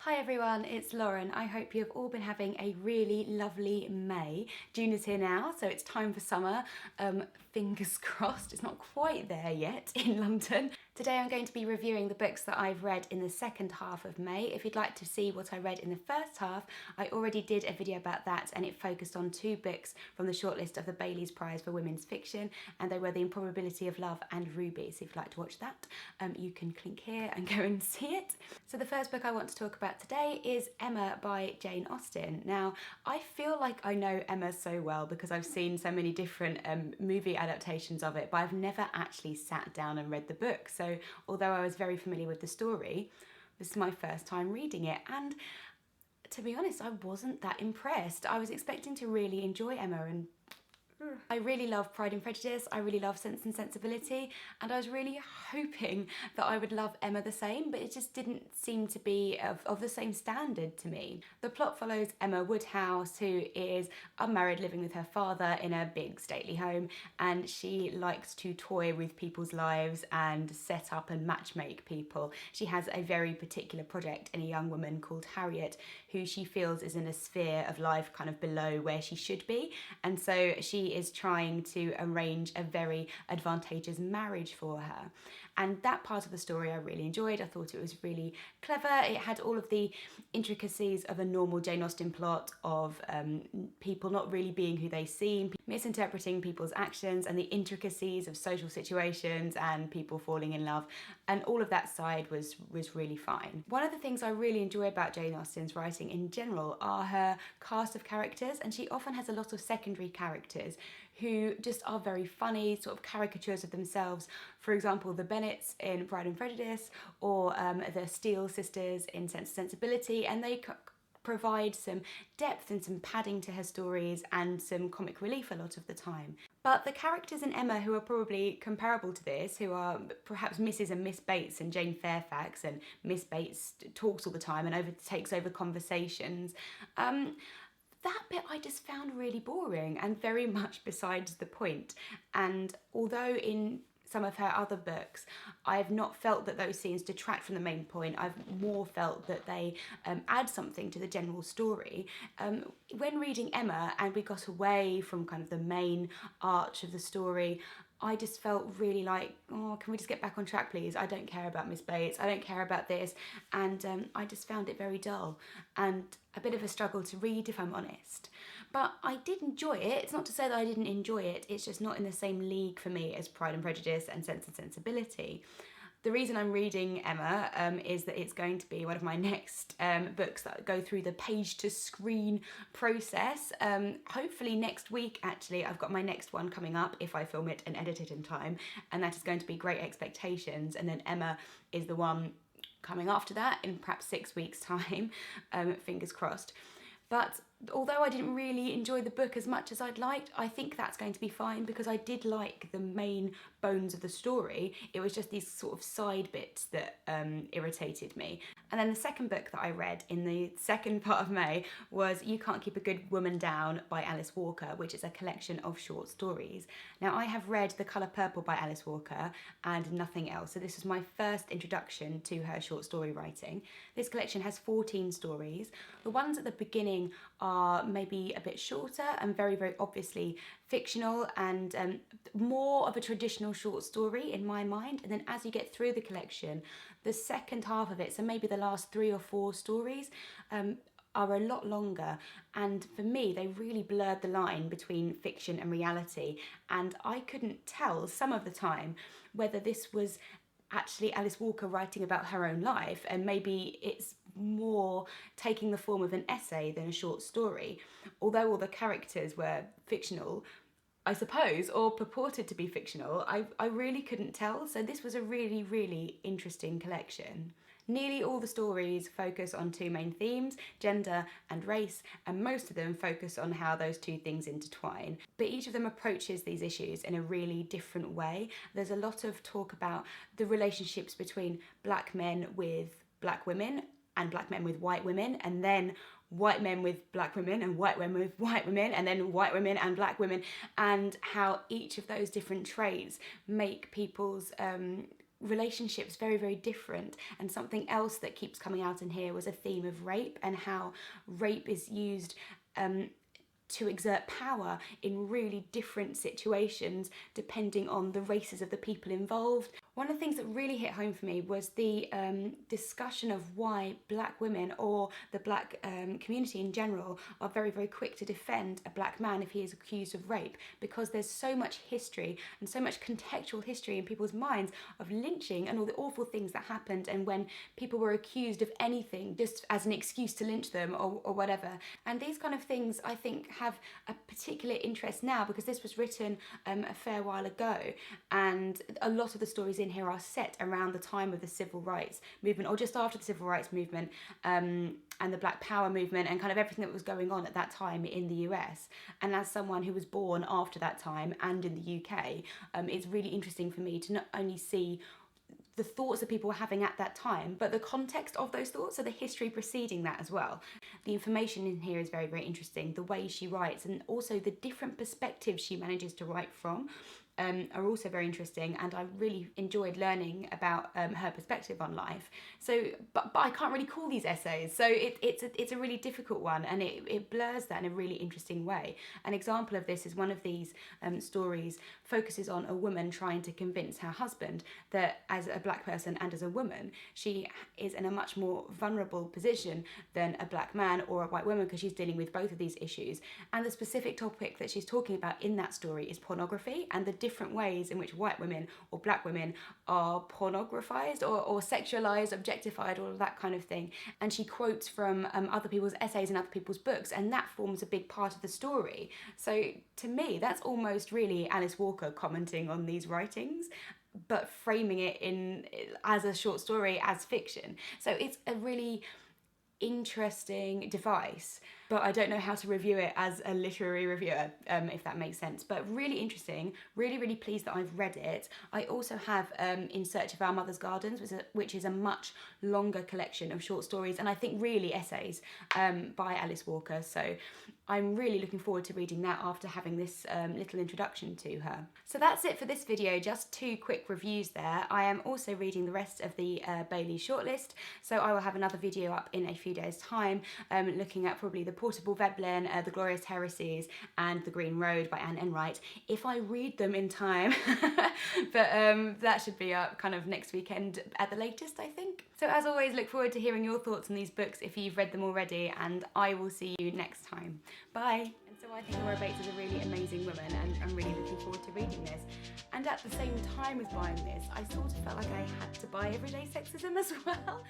Hi everyone, it's Lauren. I hope you have all been having a really lovely May. June is here now, so it's time for summer. Fingers crossed, it's not quite there yet in London. Today I'm going to be reviewing the books that I've read in the second half of May. If you'd like to see what I read in the first half, I already did a video about that and it focused on two books from the shortlist of the Bailey's Prize for Women's Fiction, and they were The Improbability of Love and Ruby. So if you'd like to watch that, you can click here and go and see it. So the first book I want to talk about today is Emma by Jane Austen. Now, I feel like I know Emma so well because I've seen so many different movie adaptations of it, but I've never actually sat down and read the book. So although I was very familiar with the story, this is my first time reading it, and to be honest, I wasn't that impressed. I was expecting to really enjoy Emma, and I really love Pride and Prejudice, I really love Sense and Sensibility, and I was really hoping that I would love Emma the same, but it just didn't seem to be of the same standard to me. The plot follows Emma Woodhouse, who is unmarried, living with her father in a big stately home, and she likes to toy with people's lives and set up and matchmake people. She has a very particular project in a young woman called Harriet, who she feels is in a sphere of life kind of below where she should be, and so she is trying to arrange a very advantageous marriage for her. And that part of the story I really enjoyed. I thought it was really clever. It had all of the intricacies of a normal Jane Austen plot of people not really being who they seem, misinterpreting people's actions, and the intricacies of social situations and people falling in love. And all of that side was really fine. One of the things I really enjoy about Jane Austen's writing in general are her cast of characters, and she often has a lot of secondary characters who just are very funny, sort of caricatures of themselves. For example, the Bennets in Pride and Prejudice, or the Steele sisters in Sense and Sensibility, and they provide some depth and some padding to her stories and some comic relief a lot of the time. But the characters in Emma who are probably comparable to this, who are perhaps Mrs. and Miss Bates and Jane Fairfax, and Miss Bates talks all the time and takes over conversations, that bit I just found really boring and very much besides the point. And although in some of her other books, I've not felt that those scenes detract from the main point. I've more felt that they add something to the general story. When reading Emma and we got away from kind of the main arch of the story, I just felt really like, oh, can we just get back on track, please? I don't care about Miss Bates, I don't care about this. And I just found it very dull and a bit of a struggle to read, if I'm honest. But I did enjoy it. It's not to say that I didn't enjoy it, it's just not in the same league for me as Pride and Prejudice and Sense and Sensibility. The reason I'm reading Emma is that it's going to be one of my next books that go through the page to screen process. Hopefully next week, actually. I've got my next one coming up if I film it and edit it in time, and that is going to be Great Expectations, and then Emma is the one coming after that in perhaps 6 weeks' time, fingers crossed. But although I didn't really enjoy the book as much as I'd liked, I think that's going to be fine because I did like the main bones of the story. It was just these sort of side bits that irritated me. And then the second book that I read in the second part of May was You Can't Keep a Good Woman Down by Alice Walker, which is a collection of short stories. Now, I have read The Colour Purple by Alice Walker and nothing else, so this was my first introduction to her short story writing. This collection has 14 stories. The ones at the beginning are maybe a bit shorter and very, very obviously fictional and more of a traditional short story in my mind. And then as you get through the collection, the second half of it, so maybe the last 3 or 4 stories, are a lot longer, and for me they really blurred the line between fiction and reality, and I couldn't tell some of the time whether this was actually Alice Walker writing about her own life and maybe it's more taking the form of an essay than a short story. Although all the characters were fictional, I suppose, or purported to be fictional, I really couldn't tell, so this was a really, really interesting collection. Nearly all the stories focus on 2 main themes, gender and race, and most of them focus on how those 2 things intertwine. But each of them approaches these issues in a really different way. There's a lot of talk about the relationships between black men with black women and black men with white women, and then white men with black women and white women with white women, and then white women and black women, and how each of those different traits make people's relationships very, very different. And something else that keeps coming out in here was a theme of rape, and how rape is used to exert power in really different situations depending on the races of the people involved. One of the things that really hit home for me was the discussion of why black women, or the black community in general, are very, very quick to defend a black man if he is accused of rape, because there's so much history and so much contextual history in people's minds of lynching and all the awful things that happened, and when people were accused of anything just as an excuse to lynch them or whatever. And these kind of things, I think, have a particular interest now, because this was written a fair while ago, and a lot of the stories in here are set around the time of the civil rights movement, or just after the civil rights movement, and the Black Power movement, and kind of everything that was going on at that time in the US. And as someone who was born after that time and in the UK, it's really interesting for me to not only see the thoughts that people were having at that time, but the context of those thoughts, so the history preceding that as well. The information in here is very, very interesting. The way she writes, and also the different perspectives she manages to write from, are also very interesting, and I really enjoyed learning about her perspective on life. So, but I can't really call these essays, so it's a really difficult one, and it blurs that in a really interesting way. An example of this is one of these stories focuses on a woman trying to convince her husband that as a black person and as a woman, she is in a much more vulnerable position than a black man or a white woman, because she's dealing with both of these issues. And the specific topic that she's talking about in that story is pornography, and the different ways in which white women or black women are pornographized or sexualized, objectified, all of that kind of thing. And she quotes from other people's essays and other people's books, and that forms a big part of the story. So to me, that's almost really Alice Walker commenting on these writings, but framing it as a short story, as fiction. So it's a really interesting device, but I don't know how to review it as a literary reviewer, if that makes sense. But really interesting, really, really pleased that I've read it. I also have In Search of Our Mother's Gardens, which is a much longer collection of short stories, and I think really essays, by Alice Walker. So I'm really looking forward to reading that after having this little introduction to her. So that's it for this video, just 2 quick reviews there. I am also reading the rest of the Bailey shortlist, so I will have another video up in a few days' time, looking at probably The Portable Veblen, The Glorious Heresies, and The Green Road by Anne Enright, if I read them in time. But that should be up kind of next weekend at the latest, I think. So as always, look forward to hearing your thoughts on these books if you've read them already, and I will see you next time. Bye! And so I think Laura Bates is a really amazing woman, and I'm really looking forward to reading this. And at the same time as buying this, I sort of felt like I had to buy Everyday Sexism as well.